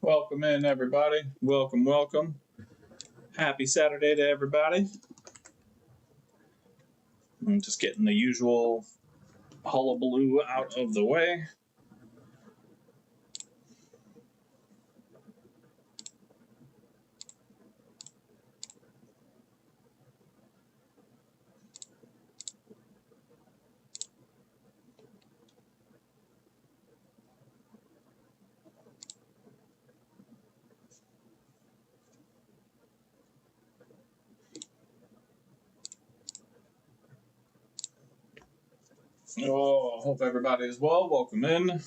Welcome in, everybody. Welcome, welcome. Happy Saturday to everybody. I'm just getting the usual hullabaloo out of the way. Oh, hope everybody is well. Welcome in.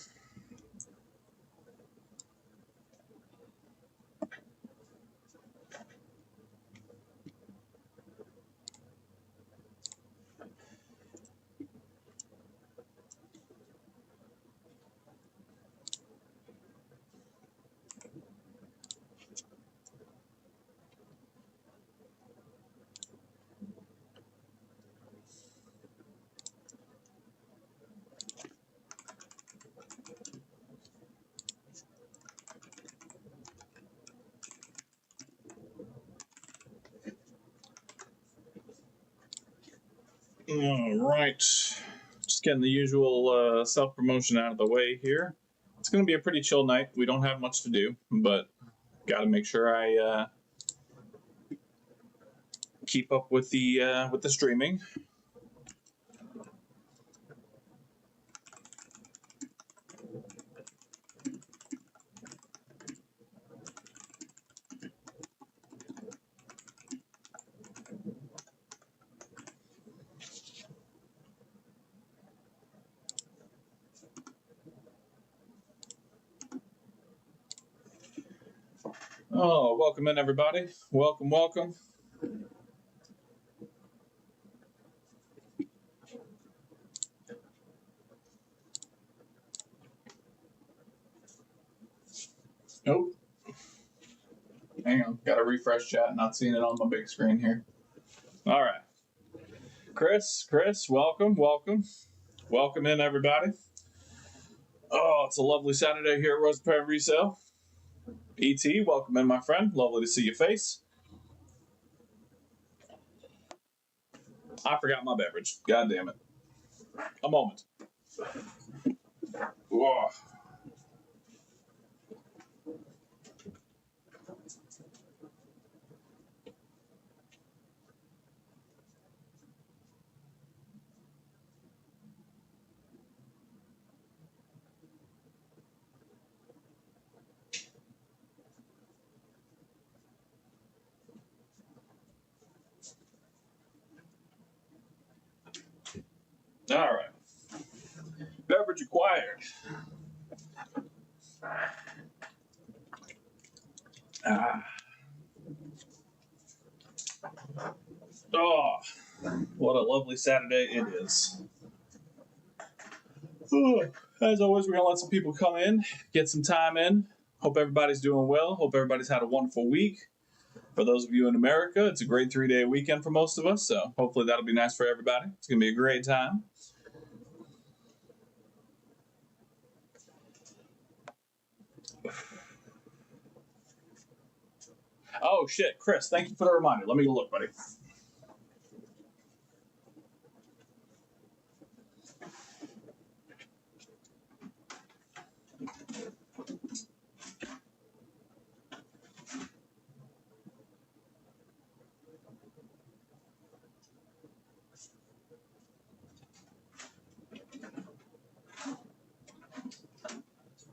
All right. Just getting the usual self-promotion out of the way here. It's going to be a pretty chill night. We don't have much to do, but got to make sure I keep up with the streaming. Oh, welcome in, everybody. Welcome, welcome. Nope. Hang on. Got to refresh chat. Not seeing it on my big screen here. All right. Chris, welcome, welcome. Welcome in, everybody. Oh, it's a lovely Saturday here at Rose Repair Resale. E.T., welcome in, my friend. Lovely to see your face. I forgot my beverage. God damn it. A moment. Whoa. All right. Beverage acquired. Ah. Oh, what a lovely Saturday it is. As always, we're going to let some people come in, get some time in. Hope everybody's doing well. Hope everybody's had a wonderful week. For those of you in America, it's a great 3-day weekend for most of us, so hopefully that'll be nice for everybody. It's going to be a great time. Oh, shit, Chris, thank you for the reminder. Let me go look, buddy.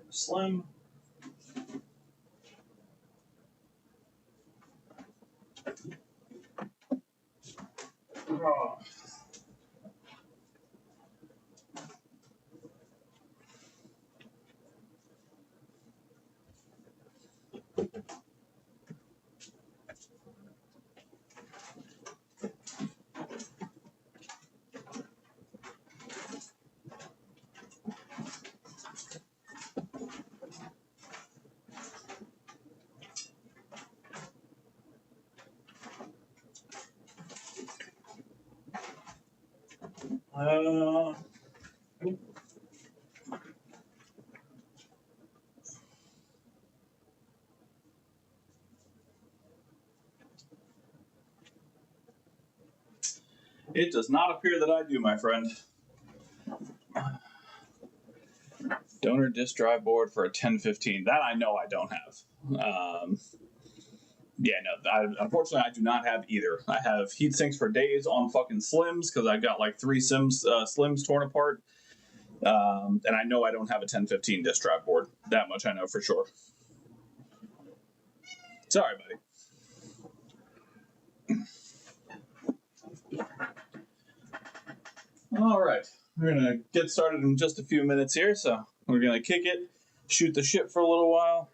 Slim. Oh. Oh. It does not appear that I do, my friend. Donor disk drive board for a 1015. That I know I don't have. Yeah, no, unfortunately, I do not have either. I have heat sinks for days on fucking Slims because I got like 3 Slims torn apart. And I know I don't have a 1015 disk drive board. That much I know for sure. Sorry, buddy. All right. We're going to get started in just a few minutes here. So we're going to kick it, shoot the shit for a little while.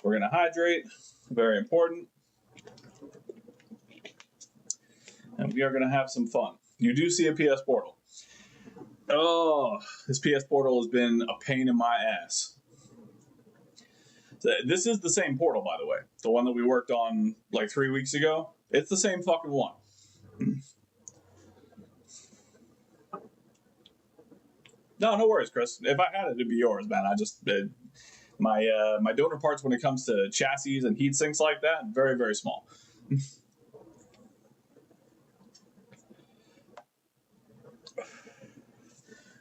We're going to hydrate. Very important. And we are going to have some fun. You do see a PS Portal. Oh, this PS Portal has been a pain in my ass. This is the same portal, by the way. The one that we worked on like 3 weeks ago. It's the same fucking one. No worries, Chris. If I had it, it'd be yours, man. My donor parts when it comes to chassis and heat sinks like that, very, very small.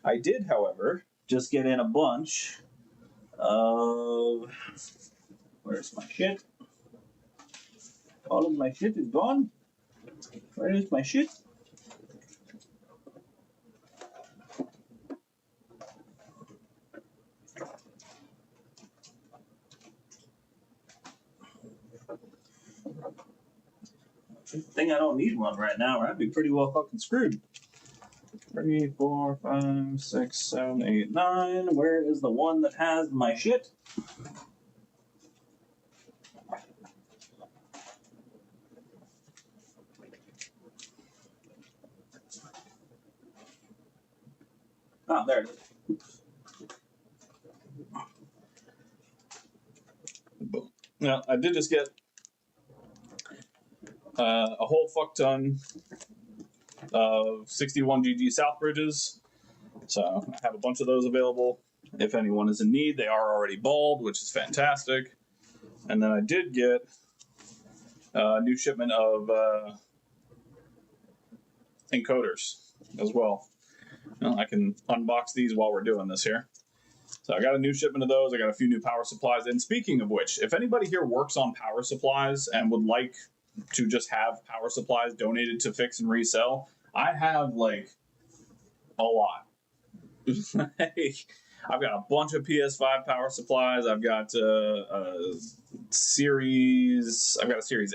I did, however, just get in a bunch of... Where's my shit? All of my shit is gone. Where is my shit? Good thing I don't need one right now, or I'd be pretty well fucking screwed. 3, 4, 5, 6, 7, 8, 9. Where is the one that has my shit? Ah, there it is. Boom. Now, I did just get a whole fuck ton of 61GG South bridges. So I have a bunch of those available if anyone is in need. They are already balled, which is fantastic. And then I did get a new shipment of encoders as well. I can unbox these while we're doing this here. So I got a new shipment of those. I got a few new power supplies. And speaking of which, if anybody here works on power supplies and would like to just have power supplies donated to fix and resell, I have like a lot. I've got a bunch of PS5 power supplies. I've got a Series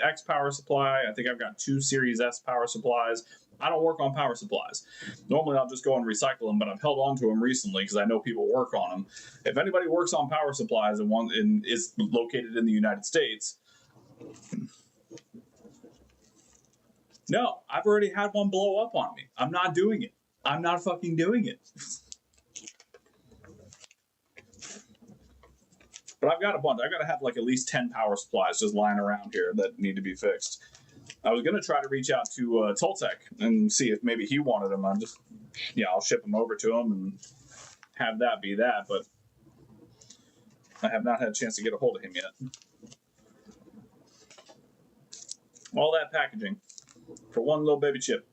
X power supply. I think I've got 2 Series S power supplies. I don't work on power supplies. Normally I'll just go and recycle them, but I've held on to them recently because I know people work on them. If anybody works on power supplies and is located in the United States, no, I've already had one blow up on me. I'm not doing it. I'm not fucking doing it. But I've got a bunch. I've got to have like at least 10 power supplies just lying around here that need to be fixed. I was going to try to reach out to Toltec and see if maybe he wanted them. I'll ship them over to him and have that be that. But I have not had a chance to get a hold of him yet. All that packaging for one little baby chip.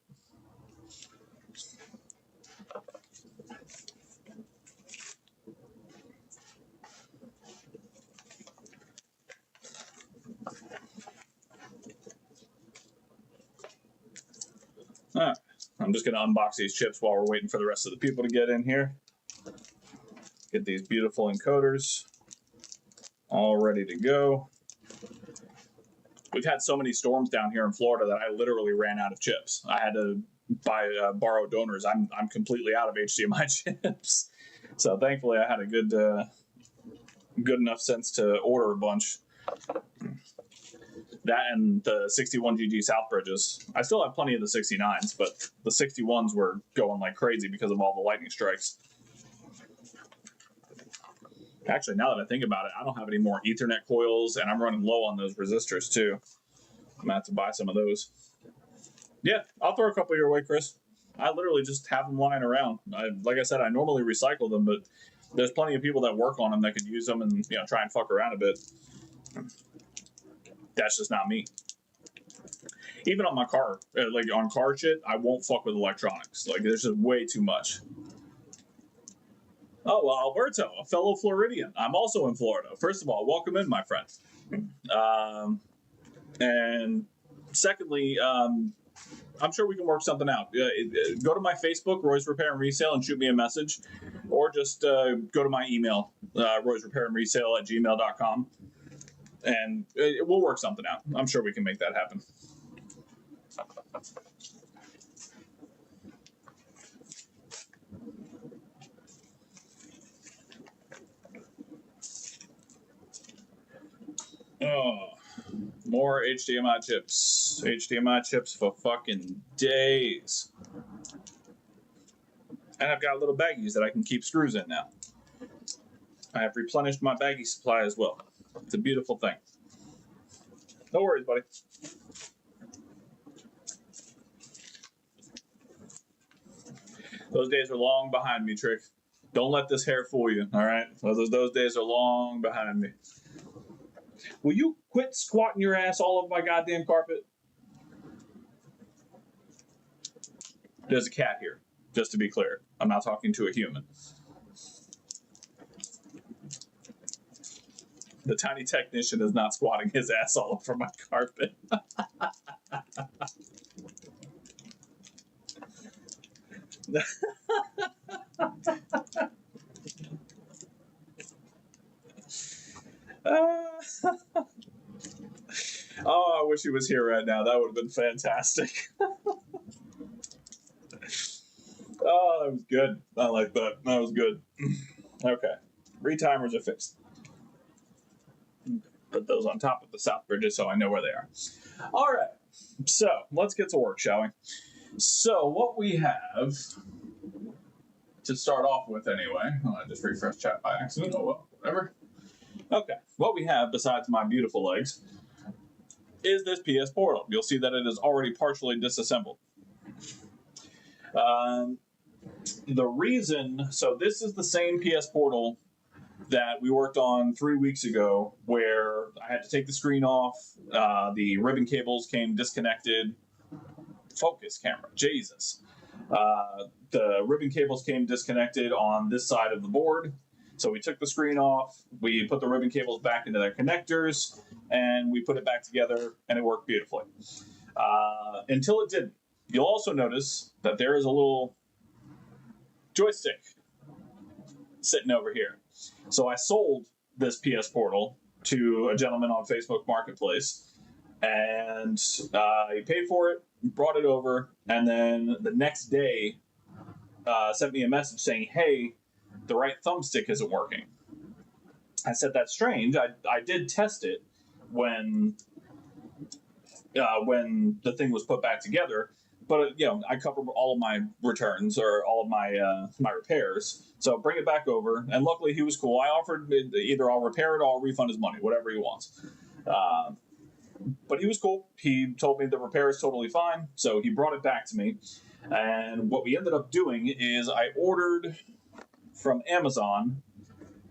All right, I'm just going to unbox these chips while we're waiting for the rest of the people to get in here. Get these beautiful encoders all ready to go. We've had so many storms down here in Florida that I literally ran out of chips. I had to borrow donors. I'm completely out of HDMI chips. So thankfully I had a good enough sense to order a bunch. That and the 61GG South bridges. I still have plenty of the 69s, but the 61s were going like crazy because of all the lightning strikes. Actually, now that I think about it, I don't have any more Ethernet coils, and I'm running low on those resistors too. I'm going to have to buy some of those. Yeah, I'll throw a couple your way, Chris. I literally just have them lying around. Like I said, I normally recycle them, but there's plenty of people that work on them that could use them and try and fuck around a bit. That's just not me. Even on my car, like on car shit, I won't fuck with electronics. Like, there's just way too much. Oh, well, Alberto, a fellow Floridian. I'm also in Florida. First of all, welcome in, my friend. And secondly, I'm sure we can work something out. Go to my Facebook, Roy's Repair and Resale, and shoot me a message. Or just go to my email, Roy's Repair and Resale at gmail.com. And we'll work something out. I'm sure we can make that happen. Oh, more HDMI chips. HDMI chips for fucking days. And I've got little baggies that I can keep screws in now. I have replenished my baggie supply as well. It's a beautiful thing. No worries, buddy. Those days are long behind me, Trick. Don't let this hair fool you, all right? Those days are long behind me. Will you quit squatting your ass all over my goddamn carpet? There's a cat here, just to be clear. I'm not talking to a human. The tiny technician is not squatting his ass all over my carpet. Oh, I wish he was here right now. That would have been fantastic. Oh, that was good. I like that. That was good. Okay. Retimers are fixed. Put those on top of the south bridges so I know where they are. All right. So let's get to work, shall we? So what we have to start off with anyway, I just refreshed chat by accident. Oh, well, whatever. Okay. What we have besides my beautiful legs is this PS Portal. You'll see that it is already partially disassembled. The reason, so this is the same PS Portal that we worked on 3 weeks ago, where I had to take the screen off, the ribbon cables came disconnected. Focus camera, Jesus. The ribbon cables came disconnected on this side of the board. So we took the screen off, we put the ribbon cables back into their connectors, and we put it back together, and it worked beautifully. Until it didn't. You'll also notice that there is a little joystick sitting over here. So I sold this PS Portal to a gentleman on Facebook Marketplace, and he paid for it, brought it over, and then the next day sent me a message saying, hey, the right thumbstick isn't working. I said, that's strange. I did test it when the thing was put back together, but I cover all of my returns or all of my my repairs. So bring it back over, and luckily he was cool. I offered either I'll repair it or I'll refund his money, whatever he wants. But he was cool. He told me the repair is totally fine, so he brought it back to me. And what we ended up doing is I ordered from Amazon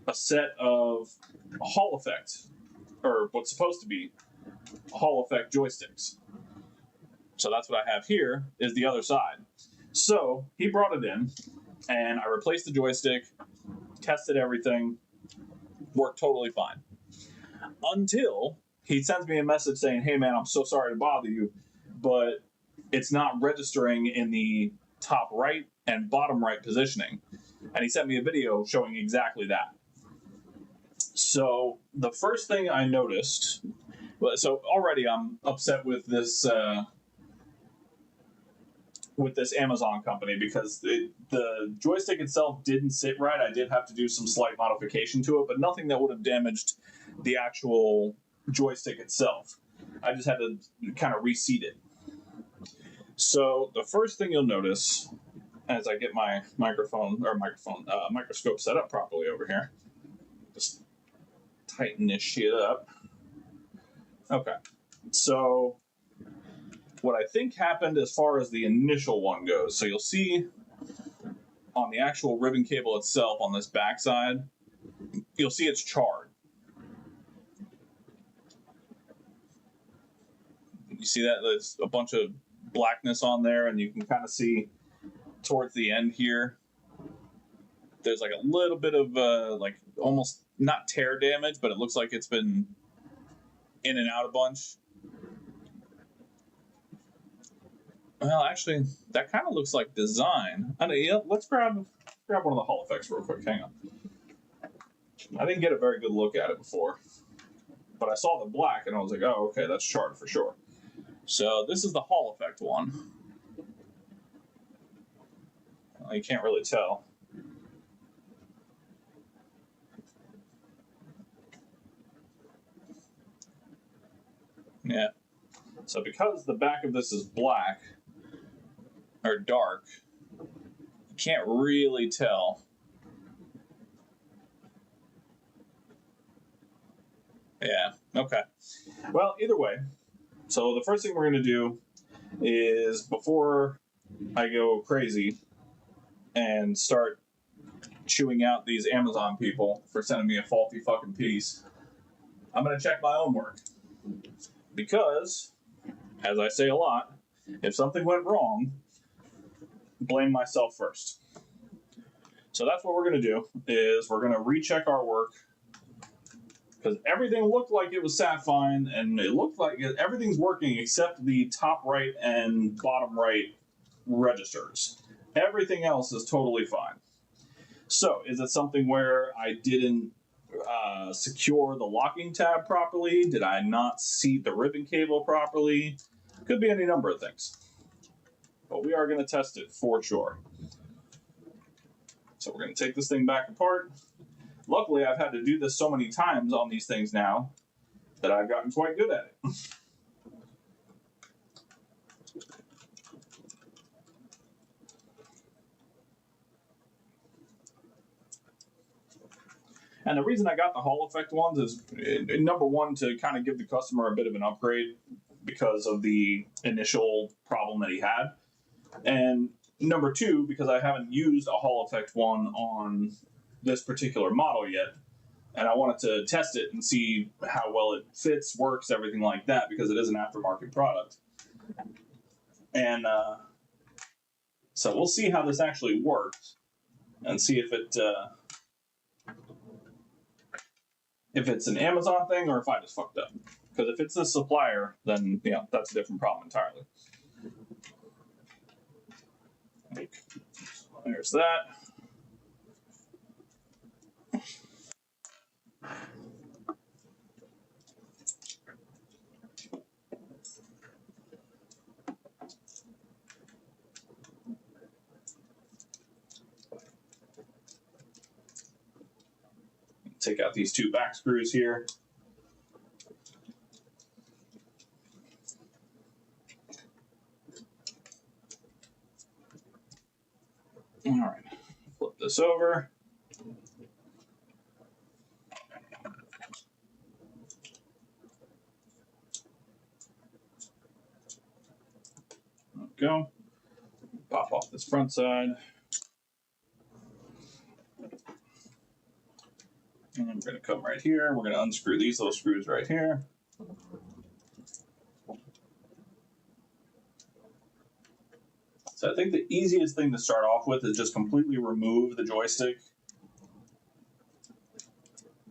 a set of Hall Effect, or what's supposed to be Hall Effect joysticks. So that's what I have here, is the other side. So he brought it in, and I replaced the joystick, tested everything, worked totally fine. Until he sends me a message saying, hey man, I'm so sorry to bother you, but it's not registering in the top right and bottom right positioning. And he sent me a video showing exactly that. So the first thing I noticed, so already I'm upset with this Amazon company because the joystick itself didn't sit right. I did have to do some slight modification to it, but nothing that would have damaged the actual joystick itself. I just had to kind of reseat it. So the first thing you'll notice as I get my microscope set up properly over here, just tighten this shit up. Okay, so what I think happened as far as the initial one goes, so you'll see on the actual ribbon cable itself on this back side, you'll see it's charred. You see that? There's a bunch of blackness on there, and you can kind of see towards the end here, there's like a little bit of like almost not tear damage, but it looks like it's been in and out a bunch. Well, actually, that kind of looks like design. Let's grab one of the Hall effects real quick. Hang on. I didn't get a very good look at it before, but I saw the black and I was like, oh, okay, that's charred for sure. So this is the Hall effect one. Well, you can't really tell. Yeah. So because the back of this is black or dark, you can't really tell. Yeah, okay. Well, either way, so the first thing we're going to do is, before I go crazy and start chewing out these Amazon people for sending me a faulty fucking piece, I'm going to check my own work. Because, as I say a lot, if something went wrong, blame myself first. So that's what we're going to do, is we're going to recheck our work, because everything looked like it was sat fine, and it looked like everything's working except the top right and bottom right registers. Everything else is totally fine. So, is it something where I didn't secure the locking tab properly? Did I not seat the ribbon cable properly? Could be any number of things. But we are going to test it for sure. So we're going to take this thing back apart. Luckily, I've had to do this so many times on these things now that I've gotten quite good at it. And the reason I got the Hall effect ones is, number one, to kind of give the customer a bit of an upgrade because of the initial problem that he had. And number two, because I haven't used a Hall effect one on this particular model yet. And I wanted to test it and see how well it fits, works, everything like that, because it is an aftermarket product. And so we'll see how this actually works and see if it's an Amazon thing or if I just fucked up. Because if it's the supplier, then that's a different problem entirely. There's that. Take out these two back screws here. All right, flip this over. There we go. Pop off this front side. And we're going to come right here. We're going to unscrew these little screws right here. So I think the easiest thing to start off with is just completely remove the joystick.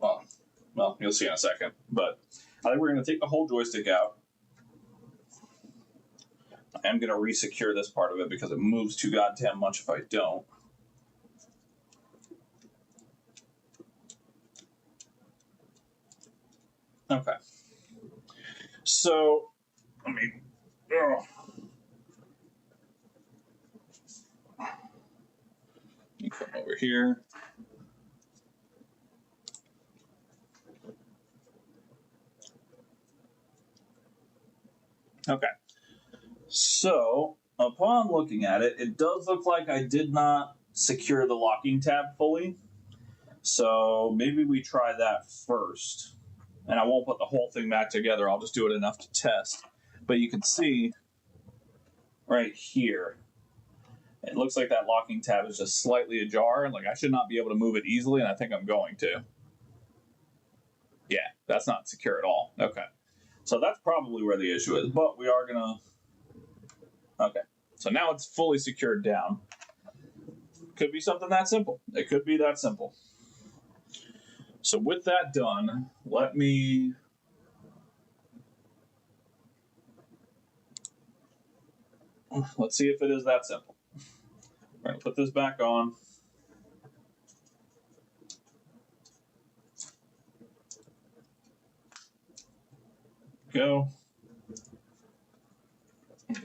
Well, you'll see in a second. But I think we're going to take the whole joystick out. I am going to re-secure this part of it because it moves too goddamn much if I don't. Okay. So, let me... You come over here. Okay. So, upon looking at it, it does look like I did not secure the locking tab fully. So, maybe we try that first. And I won't put the whole thing back together. I'll just do it enough to test. But you can see right here, it looks like that locking tab is just slightly ajar. Like, I should not be able to move it easily, and I think I'm going to. Yeah, that's not secure at all. Okay. So that's probably where the issue is, but we are gonna, okay. So now it's fully secured down. Could be something that simple. It could be that simple. So with that done, let's see if it is that simple. We're gonna put this back on. Go.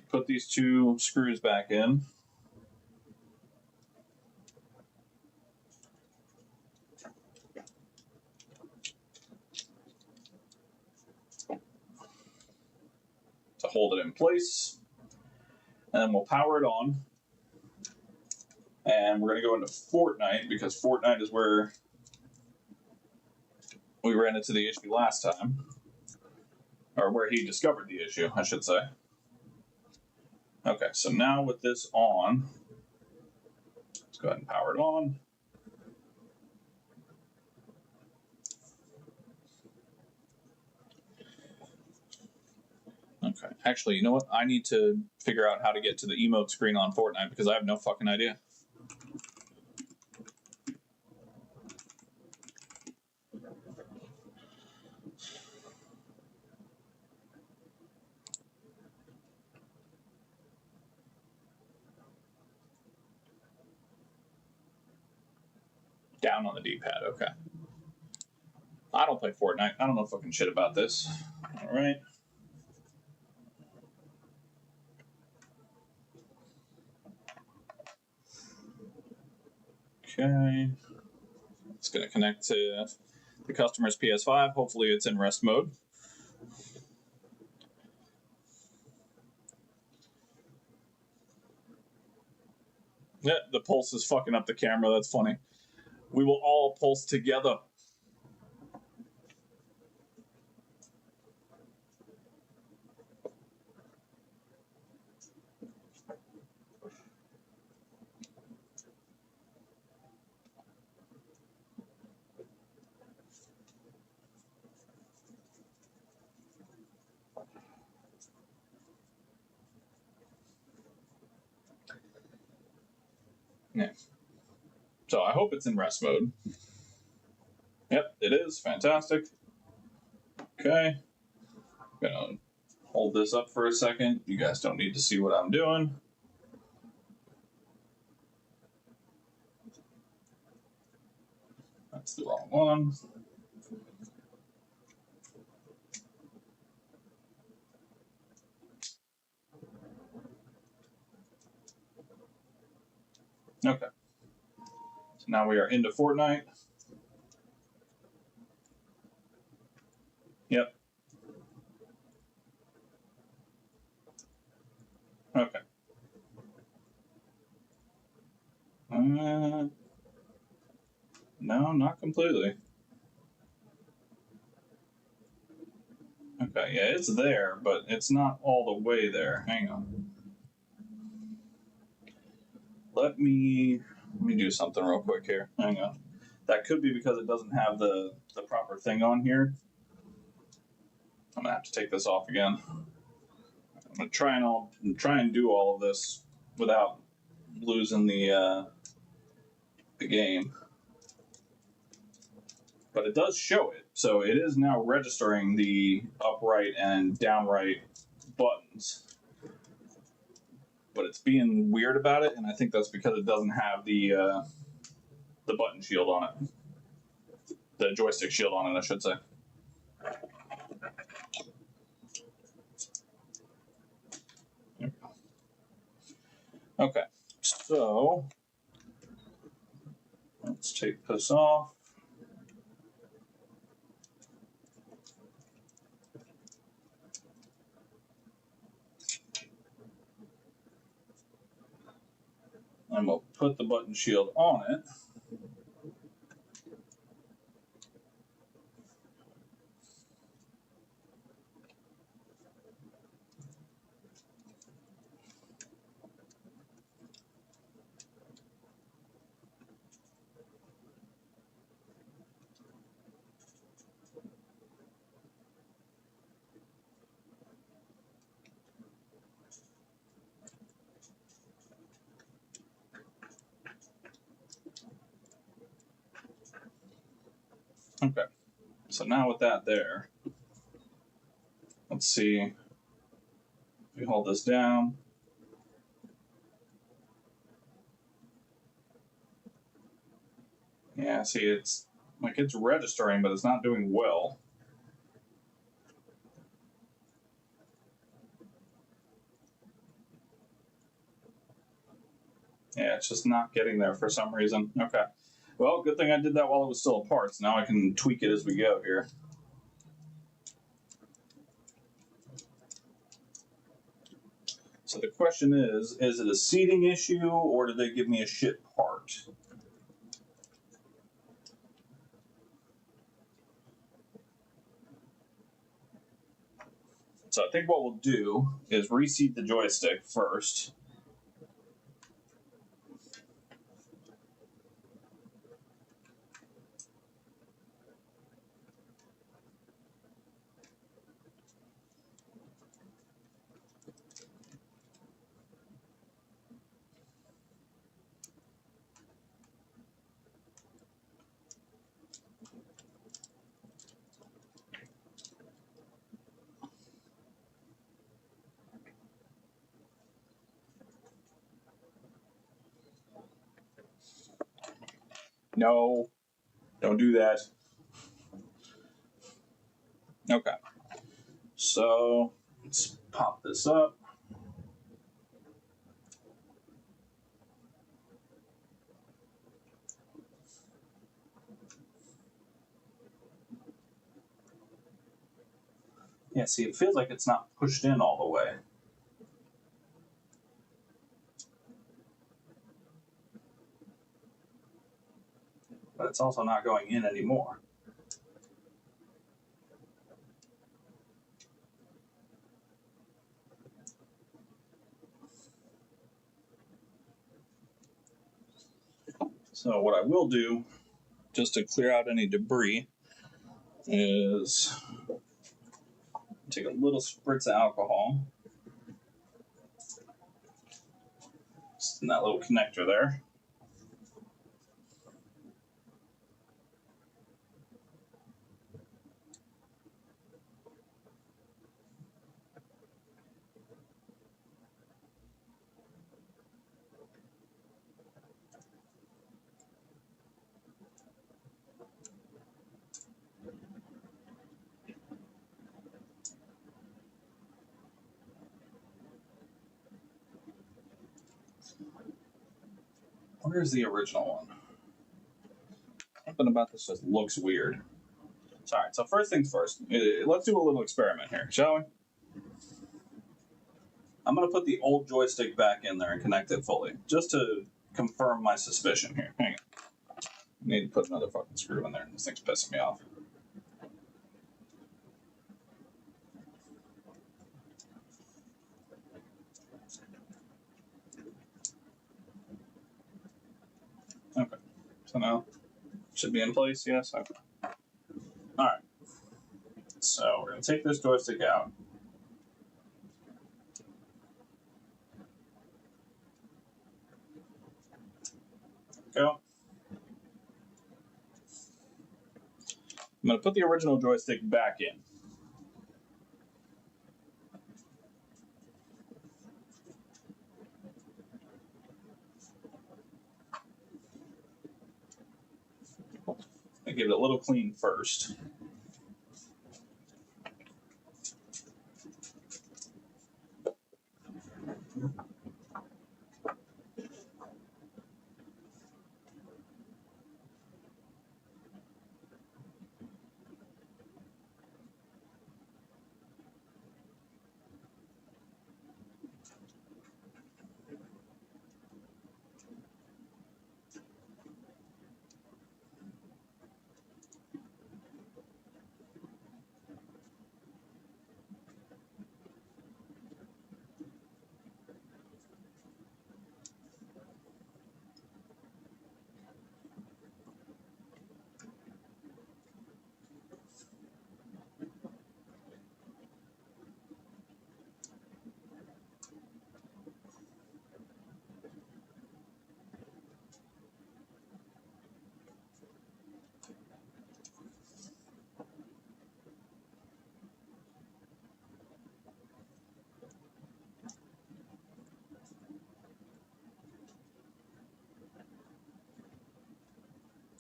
Put these two screws back in. To hold it in place. And then we'll power it on. And we're going to go into Fortnite because Fortnite is where we ran into the issue last time. Or where he discovered the issue, I should say. Okay, so now with this on, let's go ahead and power it on. Okay, actually, you know what? I need to figure out how to get to the emote screen on Fortnite because I have no fucking idea. Down on the D-pad, okay. I don't play Fortnite. I don't know fucking shit about this. All right. Okay. It's going to connect to the customer's PS5. Hopefully it's in rest mode. Yeah, the pulse is fucking up the camera. That's funny. We will all pulse together. Yeah. So I hope it's in rest mode. Yep, it is. Fantastic. Okay. Gonna hold this up for a second. You guys don't need to see what I'm doing. That's the wrong one. Okay. So now we are into Fortnite. Yep. Okay. No, not completely. Okay, yeah, it's there, but it's not all the way there. Hang on. Let me do something real quick here. Hang on. That could be because it doesn't have the proper thing on here. I'm gonna have to take this off again. I'm gonna try and do all of this without losing the game. But it does show it, so it is now registering the upright and downright buttons. But it's being weird about it, and I think that's because it doesn't have the button shield on it, the joystick shield on it, I should say. Okay, so let's take this off. And we'll put the button shield on it. Okay. So now with that there, let's see. If we hold this down. Yeah, see, it's like it's registering, but it's not doing well. Yeah, it's just not getting there for some reason. Okay. Well, good thing I did that while it was still apart, so now I can tweak it as we go here. So the question is it a seating issue, or did they give me a shit part? So I think what we'll do is reseat the joystick first. No, don't do that. Okay. So let's pop this up. Yeah, see, it feels like it's not pushed in all the way. But it's also not going in anymore. So what I will do, just to clear out any debris, is take a little spritz of alcohol. Just in that little connector there. Where's the original one? Something about this just looks weird. Alright, so first things first, let's do a little experiment here, shall we? I'm going to put the old joystick back in there and connect it fully, just to confirm my suspicion here. Hang on. I need to put another fucking screw in there. This thing's pissing me off. Okay, so now should be in place, yes? Okay. Alright, so we're going to take this joystick out. Go. I'm going to put the original joystick back in. I give it a little clean first.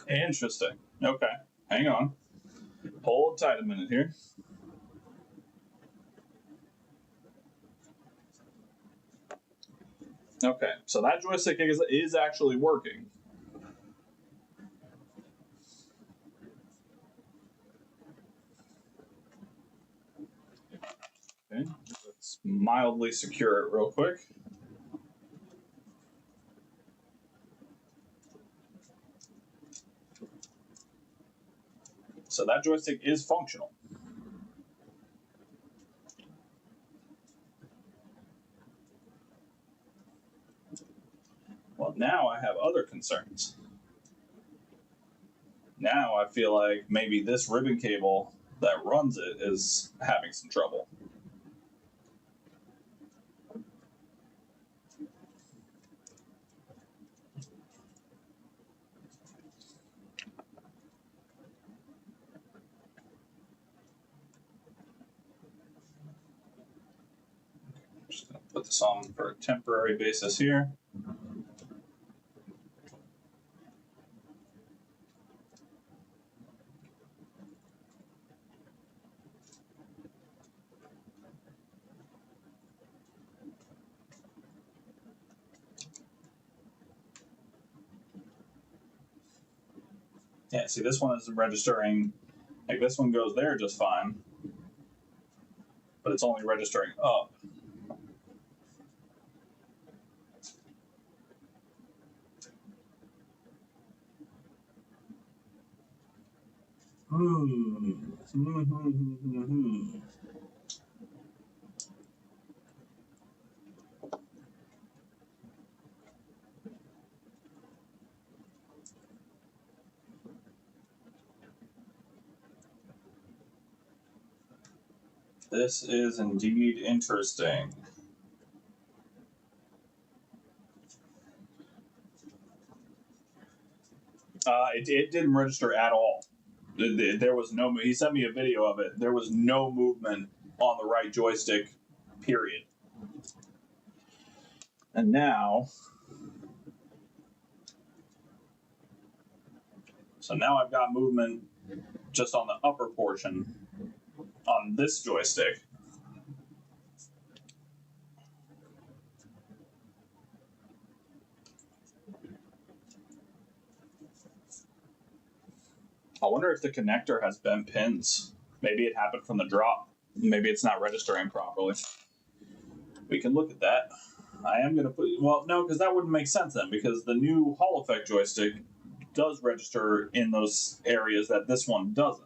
Interesting. Okay, hang on. Hold tight a minute here. Okay, so that joystick is actually working. Okay, let's mildly secure it real quick. So that joystick is functional. Well, now I have other concerns. Now I feel like maybe this ribbon cable that runs it is having some trouble. Just going to put this on for a temporary basis here. Yeah, see, this one is registering, like this one goes there just fine, but it's only registering up. This is indeed interesting. It didn't register at all. There was no. He sent me a video of it. There was no movement on the right joystick. Period. And now, so now I've got movement just on the upper portion on this joystick. I wonder if the connector has bent pins. Maybe it happened from the drop. Maybe it's not registering properly. We can look at that. I am going to put, well, no, because that wouldn't make sense then, because the new Hall Effect joystick does register in those areas that this one doesn't.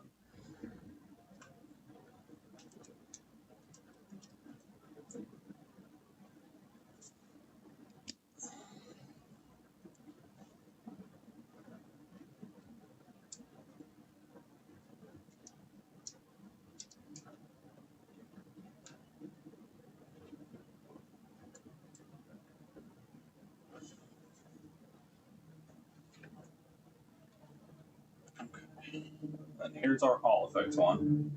Okay. And here's our Hall Effect one.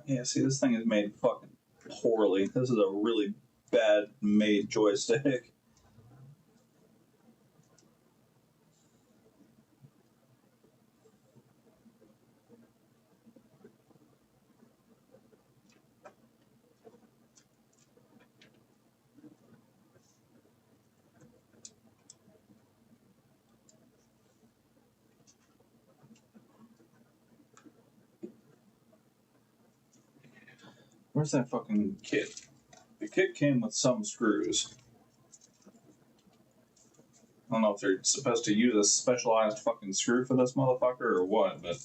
Yeah, see, this thing is made fucking poorly. This is a really bad made joystick. Where's that fucking kit? The kit came with some screws. I don't know if they're supposed to use a specialized fucking screw for this motherfucker or what, but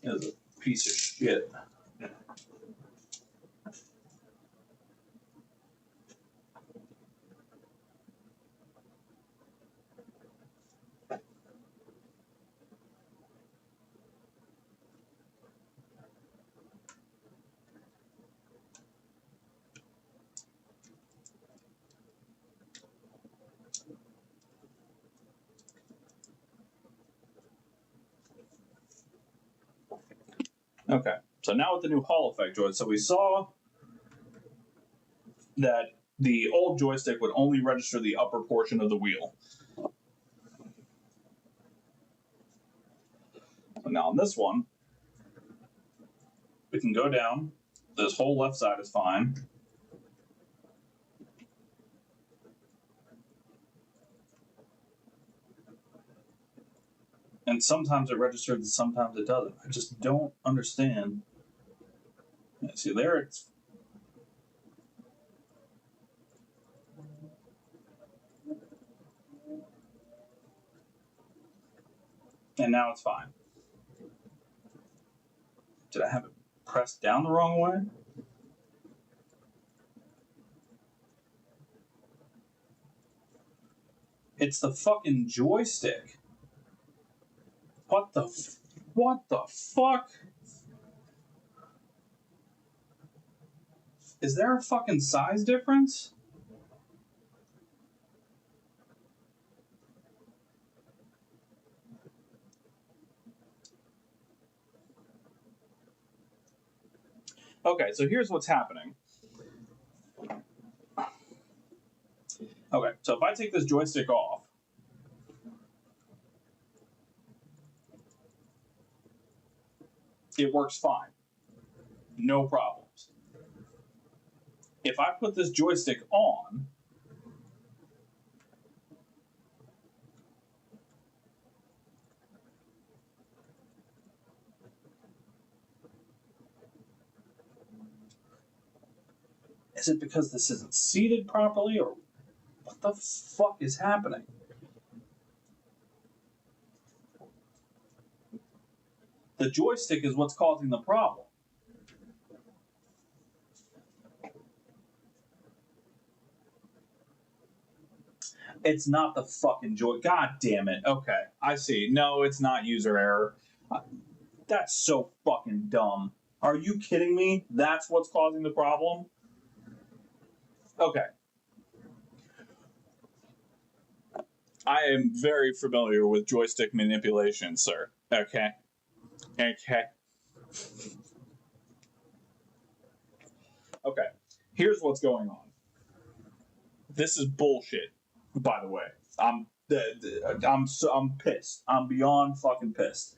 it's a piece of shit. Okay, so now with the new Hall effect joystick, so we saw that the old joystick would only register the upper portion of the wheel. So now on this one, we can go down. This whole left side is fine. And sometimes it registers and sometimes it doesn't. I just don't understand. Yeah, see, there it's. And now it's fine. Did I have it pressed down the wrong way? It's the fucking joystick. What the fuck? Is there a fucking size difference? Okay, so here's what's happening. Okay, so if I take this joystick off, it works fine. No problems. If I put this joystick on, is it because this isn't seated properly, or what the fuck is happening? The joystick is what's causing the problem. It's not the fucking joy. God damn it. Okay, I see. No, it's not user error. That's so fucking dumb. Are you kidding me? That's what's causing the problem? Okay. I am very familiar with joystick manipulation, sir. Okay. Okay. Okay. Here's what's going on. This is bullshit, by the way. I'm pissed. I'm beyond fucking pissed.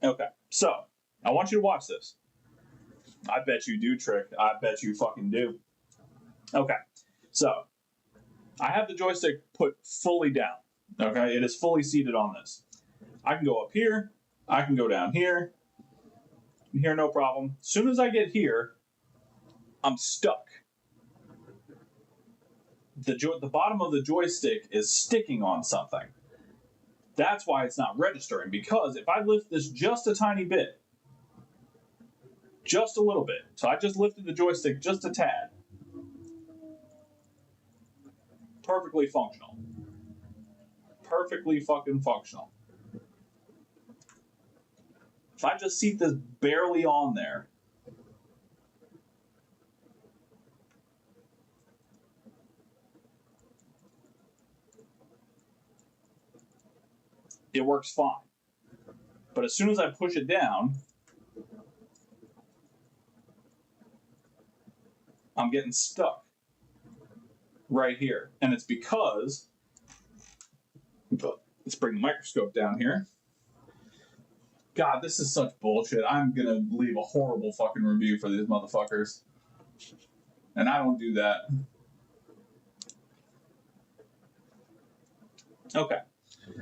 Okay. So, I want you to watch this. I bet you do, Trick. I bet you fucking do. Okay. So, I have the joystick put fully down. Okay, it is fully seated on this. I can go up here. I can go down here. Here, no problem. As soon as I get here, I'm stuck. The bottom of the joystick is sticking on something. That's why it's not registering. Because if I lift this just a tiny bit, just a little bit, so I just lifted the joystick just a tad, perfectly functional. Perfectly fucking functional. If I just seat this barely on there, it works fine. But as soon as I push it down, I'm getting stuck right here. And it's because, let's bring the microscope down here. God, this is such bullshit. I'm gonna leave a horrible fucking review for these motherfuckers. And I don't do that. Okay.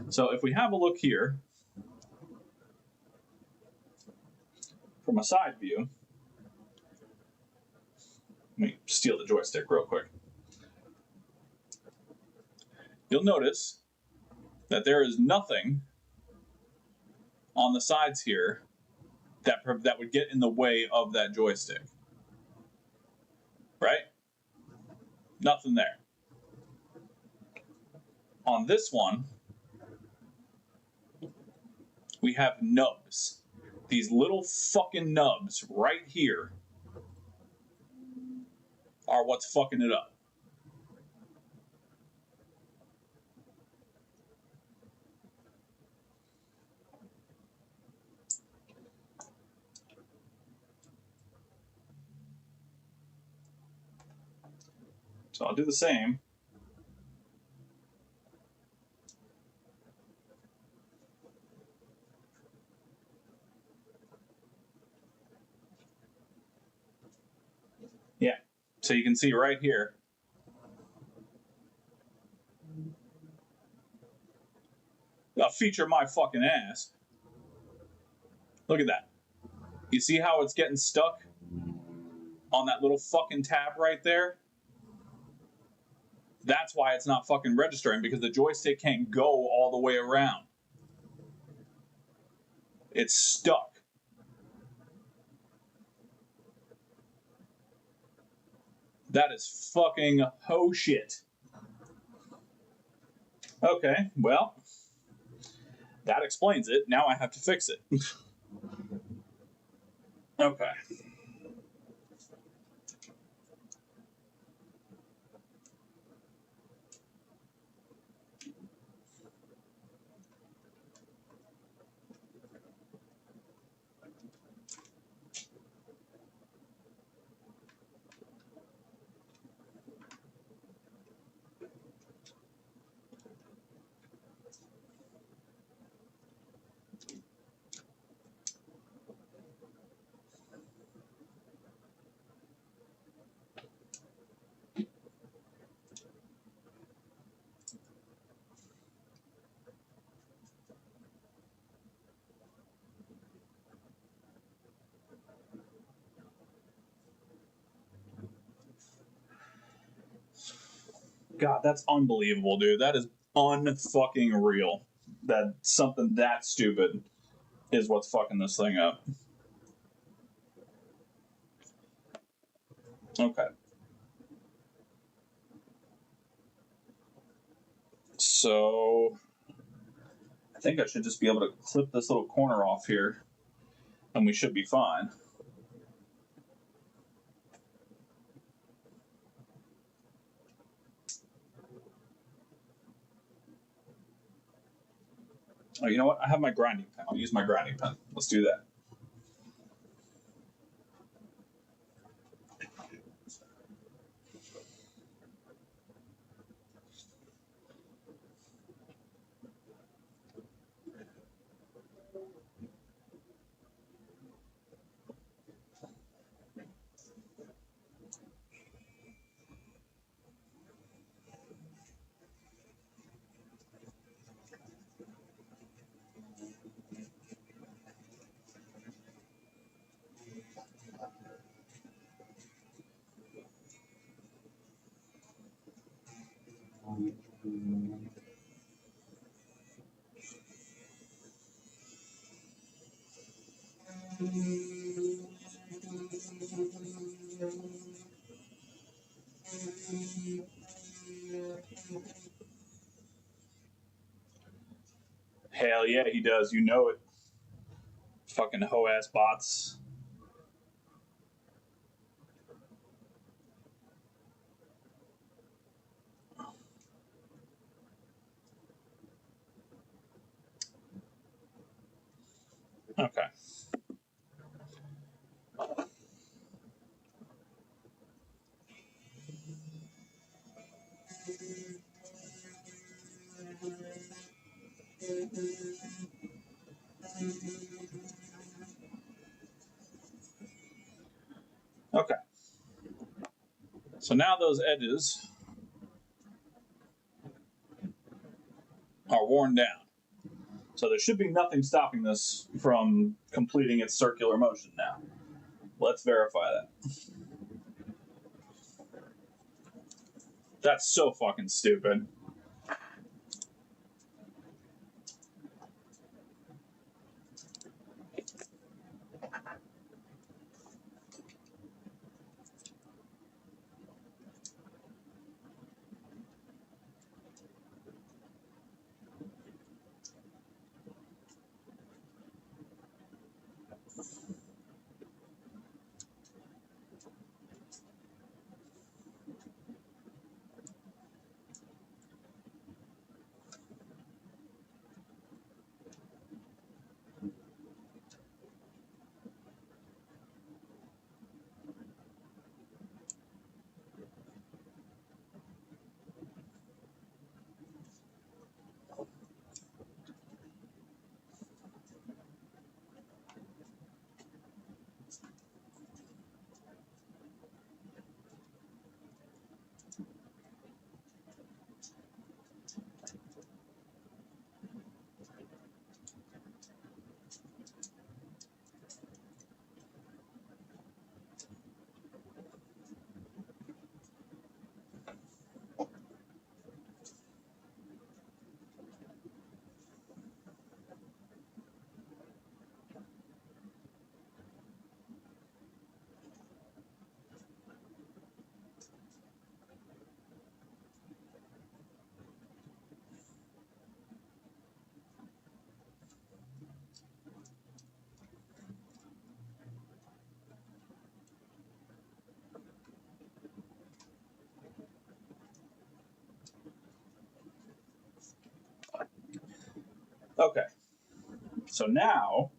So if we have a look here, from a side view, let me steal the joystick real quick. You'll notice that there is nothing on the sides here that would get in the way of that joystick. Right? Nothing there. On this one, we have nubs. These little fucking nubs right here are what's fucking it up. So I'll do the same. Yeah, so you can see right here. I'll feature my fucking ass. Look at that. You see how it's getting stuck on that little fucking tab right there? That's why it's not fucking registering, because the joystick can't go all the way around. It's stuck. That is fucking ho shit. Okay, well, that explains it. Now I have to fix it. Okay. God, that's unbelievable, dude. That is unfucking real. That something that stupid is what's fucking this thing up. Okay. So I think I should just be able to clip this little corner off here, and we should be fine. Oh, you know what? I have my grinding pen. I'll use my grinding pen. Let's do that. Hell yeah, he does. You know it. Fucking hoe-ass bots. Okay. Okay. So now those edges are worn down. So there should be nothing stopping this from completing its circular motion now. Let's verify that. That's so fucking stupid. Okay. So now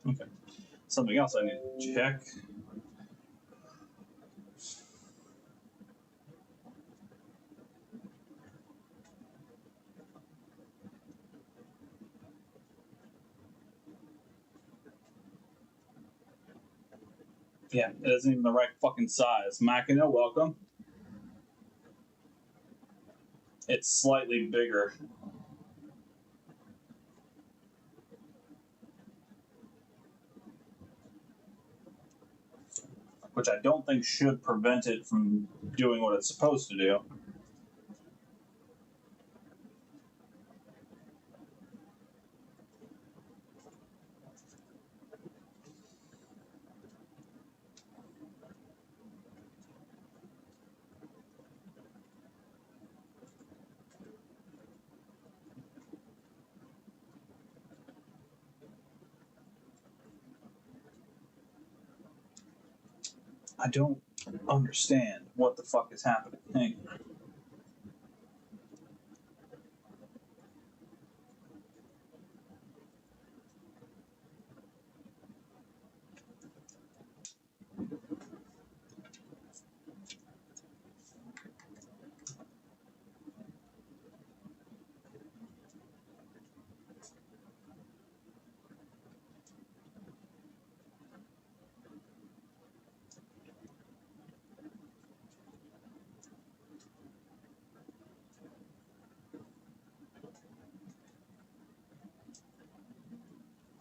okay. Something else I need to check. Yeah, it isn't even the right fucking size. Machina, welcome. It's slightly bigger. Which I don't think should prevent it from doing what it's supposed to do. I don't understand what the fuck is happening. Hang on.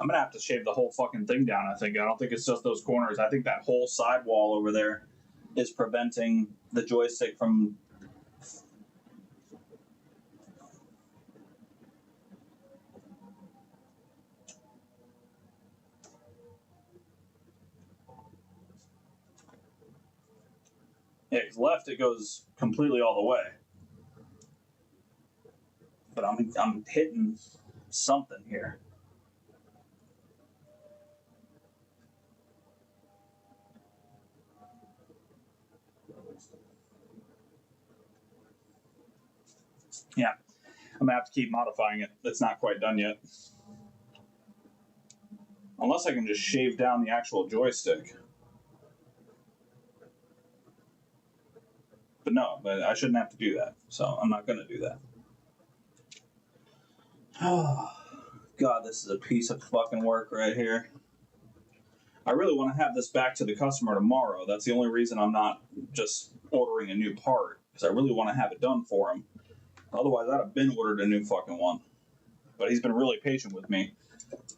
I'm gonna have to shave the whole fucking thing down. I don't think it's just those corners. I think that whole sidewall over there is preventing the joystick from. Yeah, 'cause left it goes completely all the way, but I'm hitting something here. Yeah, I'm gonna have to keep modifying it. It's not quite done yet. Unless I can just shave down the actual joystick. But no, but I shouldn't have to do that. So I'm not gonna do that. Oh, God, this is a piece of fucking work right here. I really want to have this back to the customer tomorrow. That's the only reason I'm not just ordering a new part, because I really want to have it done for him. Otherwise, I'd have been ordered a new fucking one. But he's been really patient with me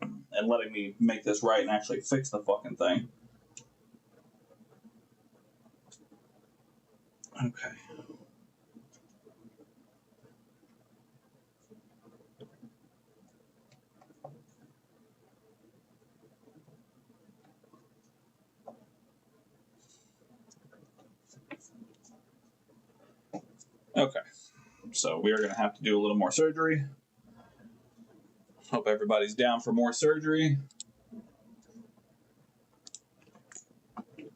and letting me make this right and actually fix the fucking thing. Okay. Okay. So we are going to have to do a little more surgery. Hope everybody's down for more surgery.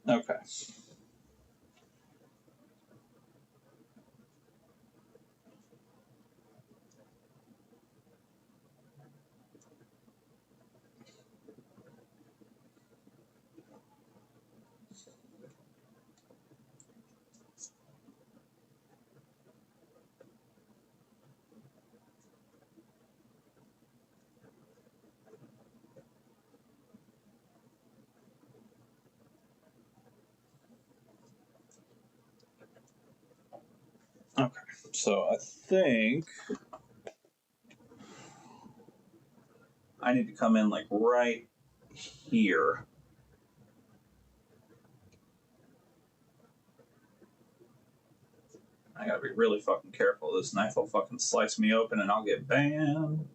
Okay. Okay. So I think I need to come in like right here. I gotta be really fucking careful. This knife will fucking slice me open and I'll get banned.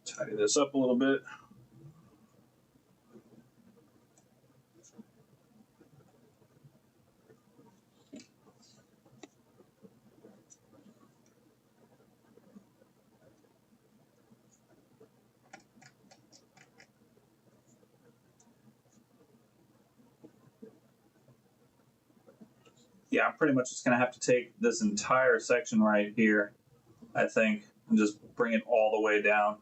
Tidy this up a little bit. Yeah, I'm pretty much just gonna have to take this entire section right here, I think, and just bring it all the way down.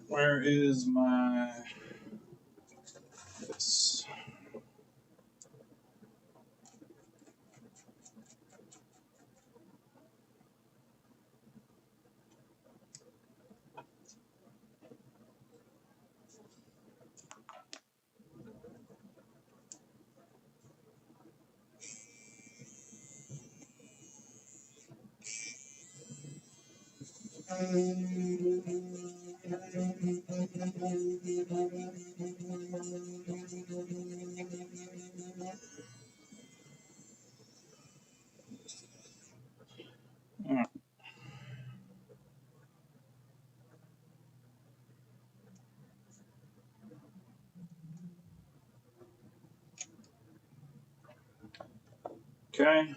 Where is my this? Okay.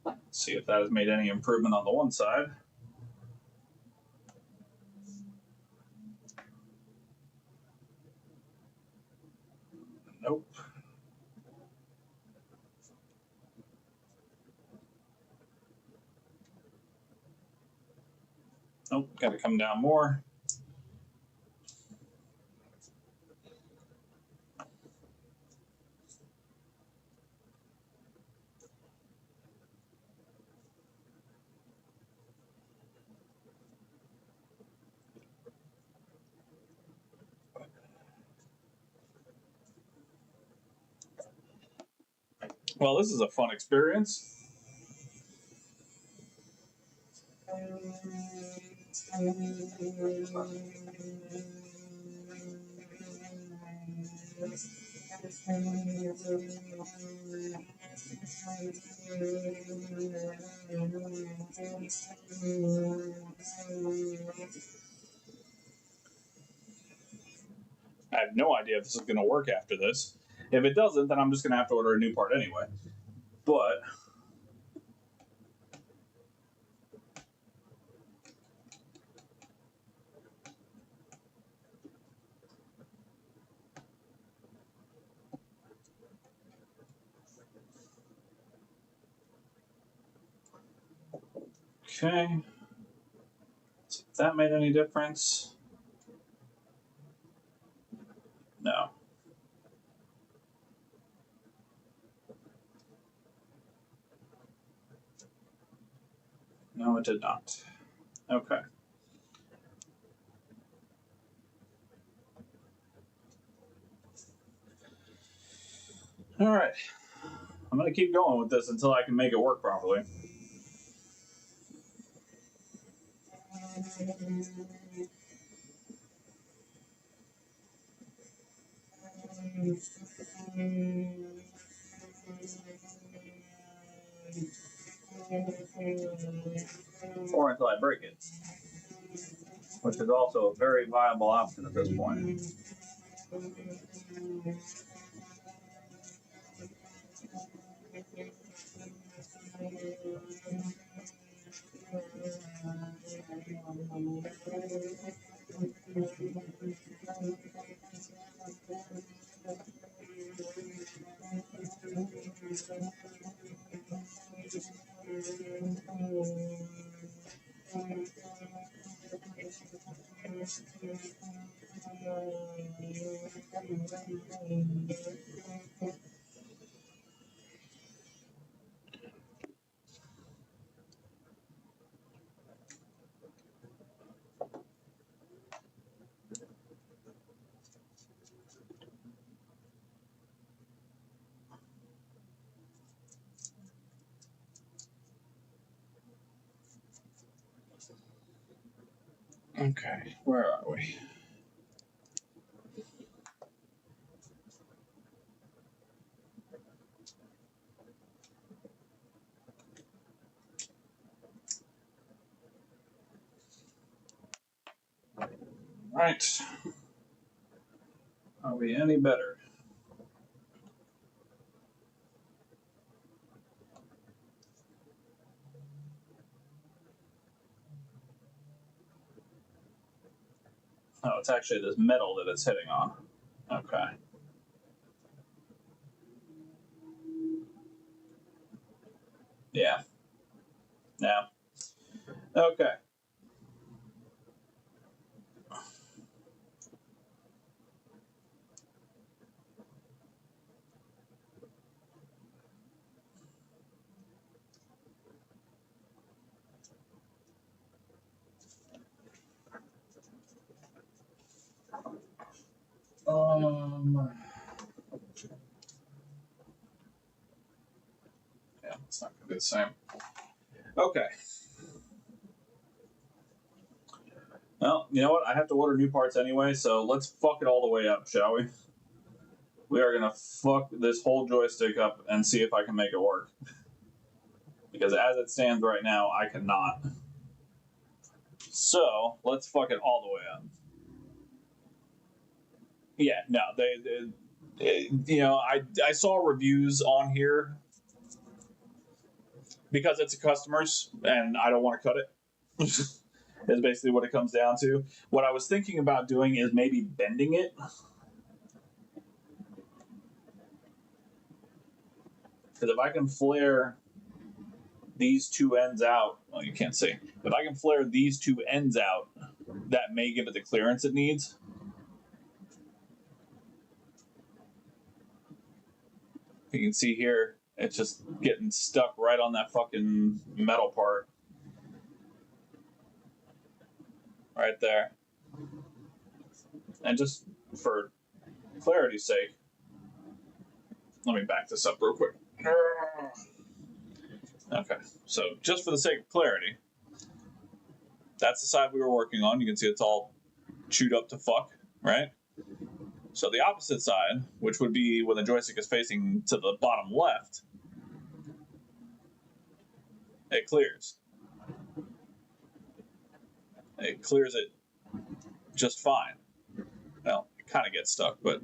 Let's see if that has made any improvement on the one side. Nope. Nope. Got to come down more. Well, this is a fun experience. I have no idea if this is going to work after this. If it doesn't, then I'm just going to have to order a new part anyway. But okay. So if that made any difference? No. No, it did not. Okay. All right. I'm going to keep going with this until I can make it work properly. Or until I break it, which is also a very viable option at this point. Okay, where are we? Right. Are we any better? Oh, it's actually this metal that it's hitting on. Okay. Yeah. Yeah. Okay. Yeah, it's not gonna be the same. Okay. Well, you know what? I have to order new parts anyway, so let's fuck it all the way up, shall we? We are gonna fuck this whole joystick up and see if I can make it work. Because as it stands right now, I cannot. So let's fuck it all the way up. Yeah, no, you know, I saw reviews on here because it's a customer's and I don't want to cut it. Is basically what it comes down to. What I was thinking about doing is maybe bending it. Because if I can flare these two ends out, well, you can't see. If I can flare these two ends out, that may give it the clearance it needs. You can see here, it's just getting stuck right on that fucking metal part. Right there. And just for clarity's sake, let me back this up real quick. Okay, so just for the sake of clarity, that's the side we were working on. You can see it's all chewed up to fuck, right? So the opposite side, which would be when the joystick is facing to the bottom left, it clears. It clears it just fine. Well, it kind of gets stuck, but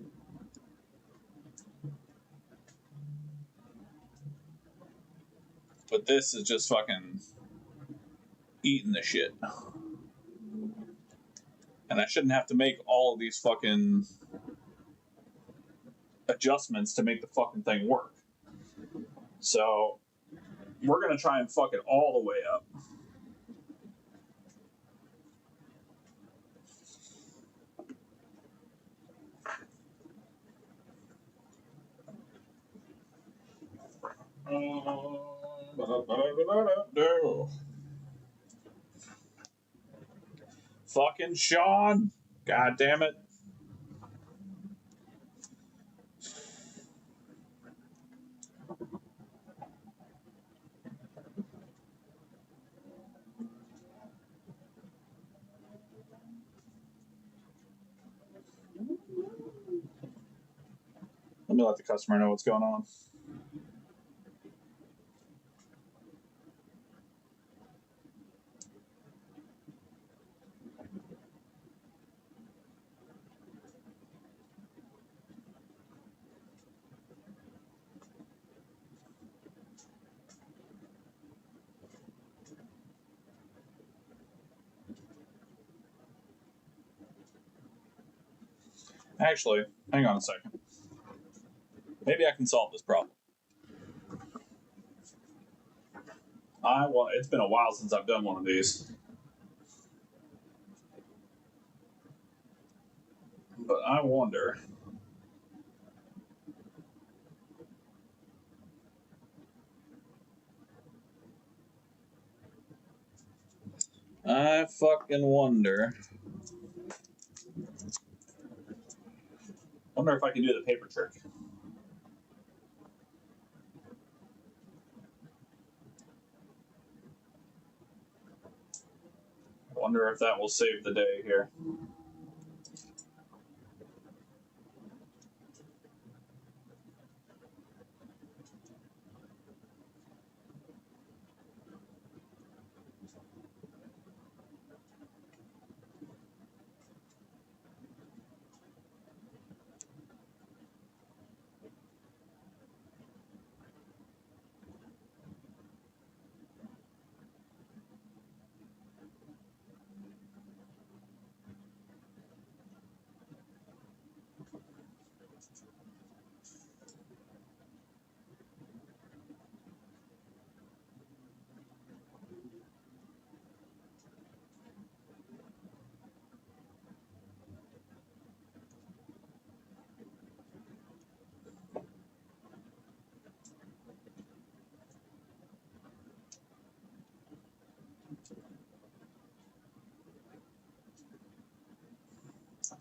this is just fucking eating the shit. And I shouldn't have to make all of these fucking adjustments to make the fucking thing work. So we're gonna try and fuck it all the way up. Fucking Sean! God damn it! Let me let the customer know what's going on. Actually, hang on a second. Maybe I can solve this problem. It's been a while since I've done one of these. But I wonder. I fucking wonder. Wonder if I can do the paper trick. Wonder if that will save the day here.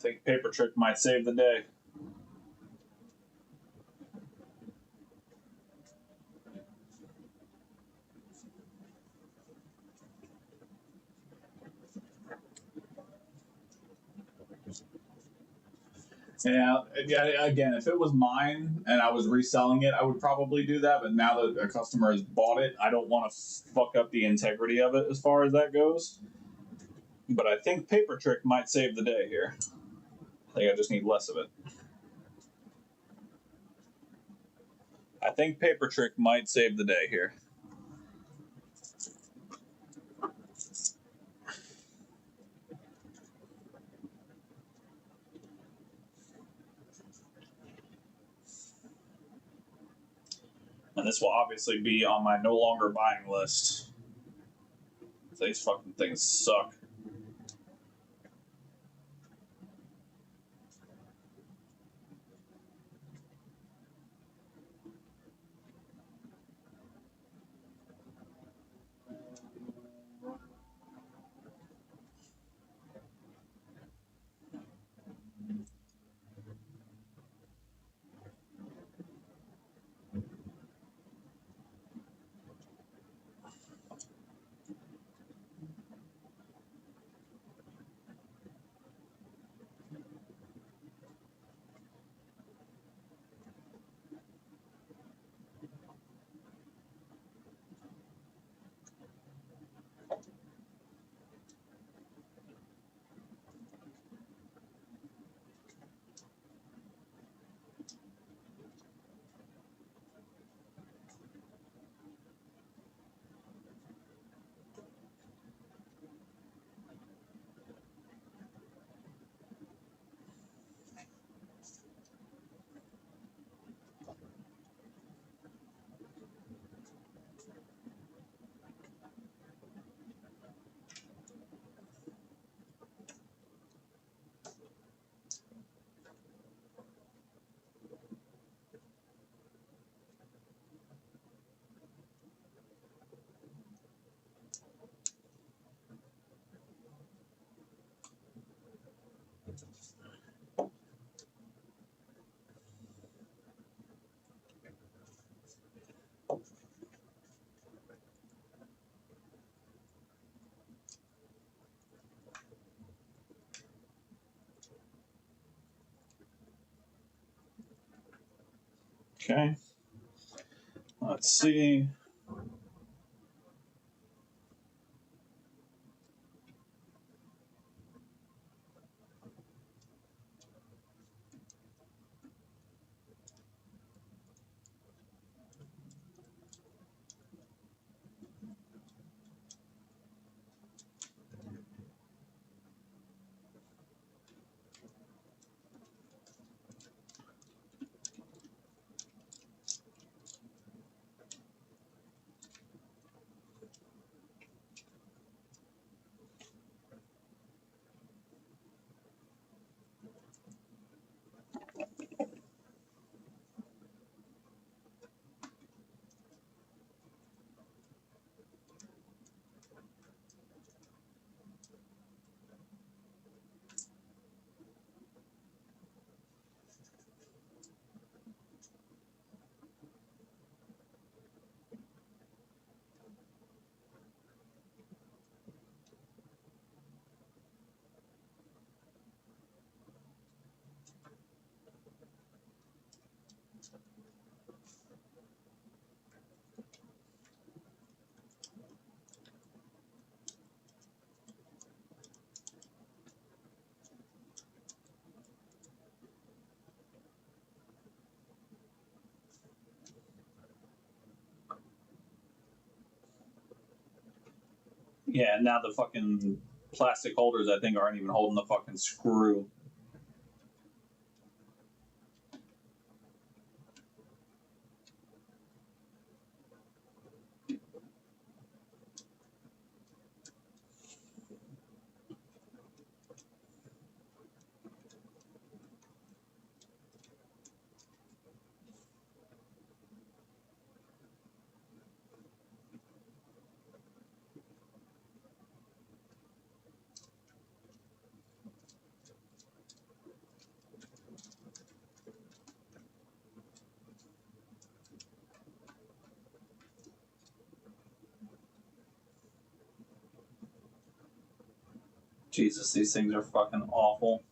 think Paper Trick might save the day. Yeah, again, if it was mine and I was reselling it, I would probably do that. But now that a customer has bought it, I don't want to fuck up the integrity of it as far as that goes. But I think Paper Trick might save the day here. I think I just need less of it. I think Paper Trick might save the day here. And this will obviously be on my no longer buying list. These fucking things suck. Okay. Let's see. Yeah, now the fucking plastic holders, I think, aren't even holding the fucking screw. Jesus, these things are fucking awful.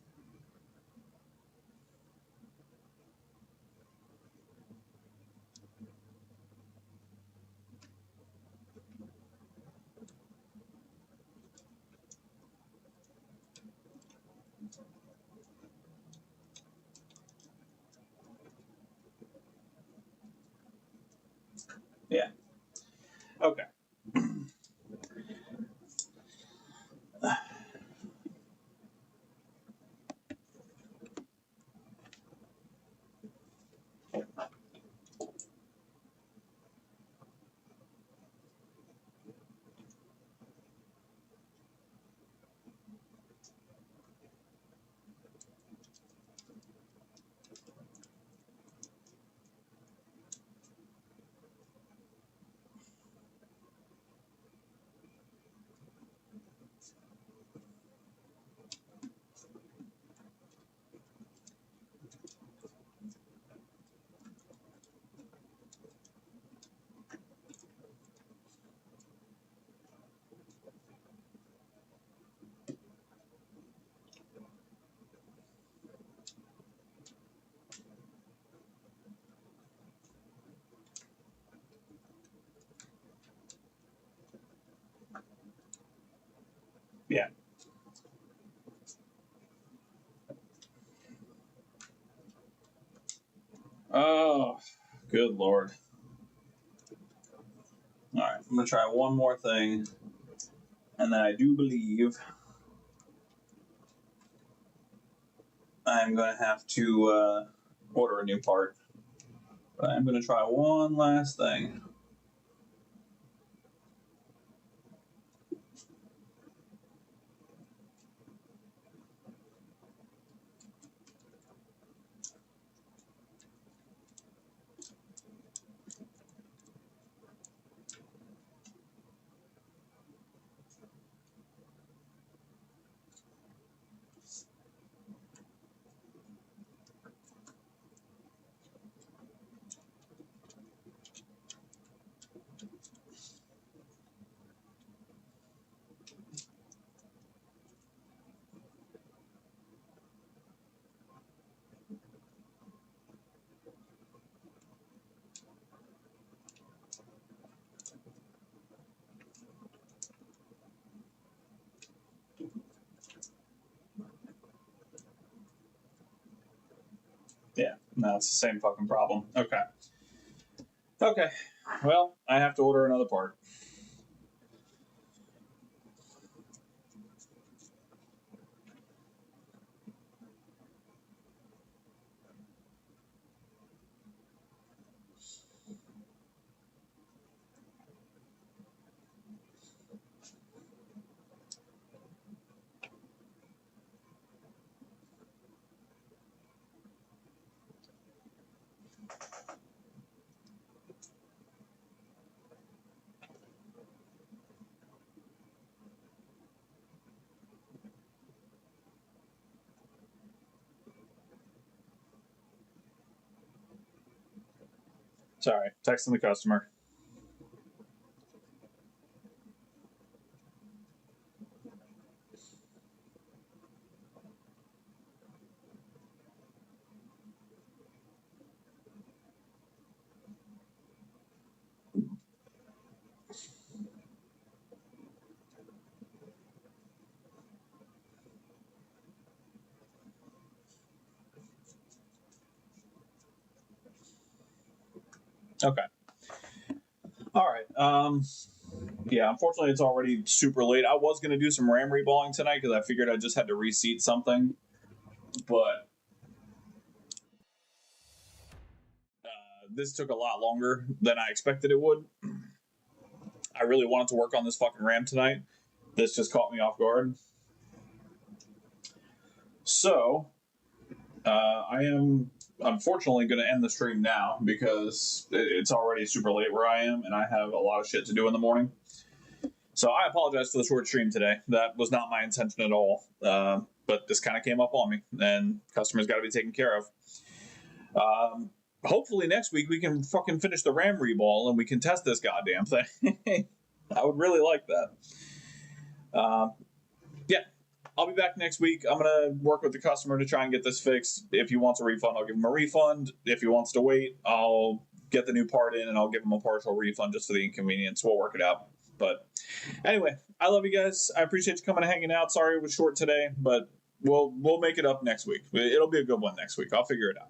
Yeah. Okay. Yeah. Oh, good Lord. All right, I'm going to try one more thing, and then I do believe I'm going to have to order a new part. But I'm going to try one last thing. Yeah, no, it's the same fucking problem. Okay. Okay. Well, I have to order another part. Sorry, texting the customer. Okay. All right. Yeah, unfortunately, it's already super late. I was going to do some RAM reballing tonight because I figured I just had to reseat something, but this took a lot longer than I expected it would. I really wanted to work on this fucking RAM tonight. This just caught me off guard. So, I am unfortunately going to end the stream now because it's already super late where I am and I have a lot of shit to do in the morning. So I apologize for the short stream today. That was not my intention at all. But this kind of came up on me, and customers got to be taken care of. Hopefully next week we can fucking finish the RAM reball and we can test this goddamn thing. I would really like that. Yeah. I'll be back next week. I'm going to work with the customer to try and get this fixed. If he wants a refund, I'll give him a refund. If he wants to wait, I'll get the new part in and I'll give him a partial refund just for the inconvenience. We'll work it out. But anyway, I love you guys. I appreciate you coming and hanging out. Sorry it was short today, but we'll make it up next week. It'll be a good one next week. I'll figure it out.